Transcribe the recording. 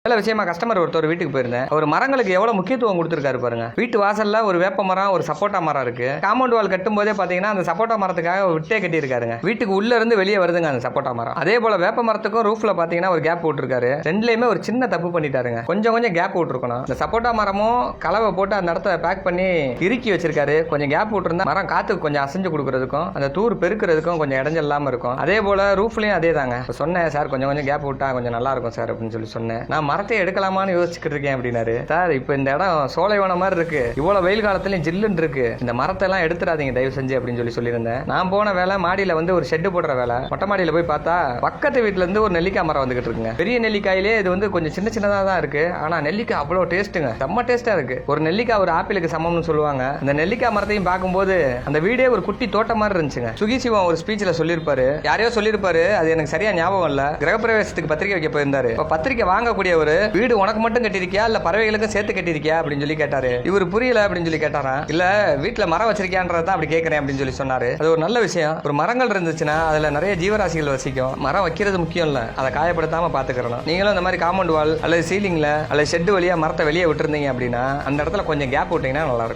நல்ல விஷயமா கஸ்டமர் ஒருத்தர் வீட்டுக்கு போயிருந்தேன். ஒரு மரங்களுக்கு எவ்வளவு முக்கியத்துவம் கொடுத்துருக்காரு பாருங்க. வீட்டு வாசல்ல ஒரு வேப்ப மரம், ஒரு சப்போட்டா மரம் இருக்கு. காம்பவுண்ட் வால் கட்டும் போதே பாத்தீங்கன்னா அந்த சப்போட்டா மரத்துக்காக விட்டே கட்டி இருக்காருங்க. வீட்டுக்கு உள்ள இருந்து வெளியே வருதுங்க அந்த சப்போட்டா மரம். அதே போல வேப்ப மரத்துக்கும் ரூஃப்ல பாத்தீங்கன்னா ஒரு கேப் போட்டுருக்காரு. ரெண்டுலயுமே ஒரு சின்ன தப்பு பண்ணிட்டாருங்க. கொஞ்சம் கேப் விட்டுருக்கணும். இந்த சப்போட்டா மரமும் கலவை போட்டு அந்த இடத்த பேக் பண்ணி இறுக்கி வச்சிருக்காரு. கொஞ்சம் கேப் விட்டுருந்தா மரம் காத்துக்கு கொஞ்சம் அசைஞ்சு கொடுக்கறதுக்கும் அந்த தூர் பெருக்கிறதுக்கும் கொஞ்சம் இடைஞ்சல் இல்லாம இருக்கும். அதே போல ரூஃப்லயும் அதே தாங்க. சொன்னேன் சார் கொஞ்சம் கேப் விட்டா கொஞ்சம் நல்லா இருக்கும் சார் அப்படின்னு சொல்லி சொன்னேன். நான் மரத்தை எடுக்கலாமான்னு யோசிச்சுட்டு இருக்கேன் அப்படின்னாரு. சார் இப்ப இந்த இடம் சோலைவனம் மாதிரி இருக்கு, இவ்வளவு வெயில் காலத்துலயும் ஜில்லுன்னு இருக்கு, இந்த மரத்தை எல்லாம் எடுத்துறாதீங்க தயவு செஞ்சு அப்படின்னு சொல்லியிருந்தேன். நான் போன வேலை மாடியில ஒரு ஷெட் போடுற வேலை. மொட்டை மாடியில போய் பார்த்தா பக்கத்து வீட்டுல இருந்து ஒரு நெல்லிக்காய் மரம் வந்துகிட்டு இருக்குங்க. பெரிய நெல்லிக்காயிலே இது கொஞ்சம் சின்னதா தான் இருக்கு. ஆனா நெல்லிக்காய் அவ்வளவு டேஸ்ட்டுங்க, செம்ம டேஸ்டா இருக்கு. ஒரு நெல்லிக்காய் ஒரு ஆப்பிளுக்கு சமம்னு சொல்லுவாங்க. அந்த நெல்லிக்காய் மரத்தையும் பார்க்கும்போது அந்த வீடே ஒரு குட்டி தோட்டம் மாதிரி இருந்துச்சுங்க. சுகி சிவம் ஒரு ஸ்பீச்ல சொல்லியிருப்பாரு, யாரையோ சொல்லியிருப்பாரு, அது எனக்கு சரியா ஞாபகம் இல்ல. கிரகப்பிரவேசத்துக்கு பத்திரிக்கை வைக்க போயிருந்தாரு. பத்திரிக்கை வாங்கக்கூடிய ஒரு வீடு உனக்கு மட்டும் கட்டிருக்கியா இல்ல பறவைகளுக்கும் சேர்த்து கட்டிருக்கியா அப்படின்னு சொல்லி கேட்டாரு. இவர் புரியல அப்படின்னு சொல்லி கேட்டாரா. இல்ல வீட்டுல மரம் வச்சிருக்கியான்றதான் அப்படி கேட்கறேன் அப்படின்னு சொல்லி சொன்னாரு. அது ஒரு நல்ல விஷயம். ஒரு மரங்கள் இருந்துச்சுன்னா அதுல நிறைய ஜீவராசிகள் வசிக்கும். மரம் வைக்கிறது முக்கியம் இல்ல, அதை காயப்படுத்தாம பாத்துக்கிறோம். நீங்களும் இந்த மாதிரி காம்பவுண்ட் வால் அல்லது சீலிங்ல அல்லது ஷெட் வழியா மரத்தை வெளியே விட்டுருந்தீங்க அப்படின்னா அந்த இடத்துல கொஞ்சம் கேப் விட்டீங்கன்னா நல்லா இருக்கும்.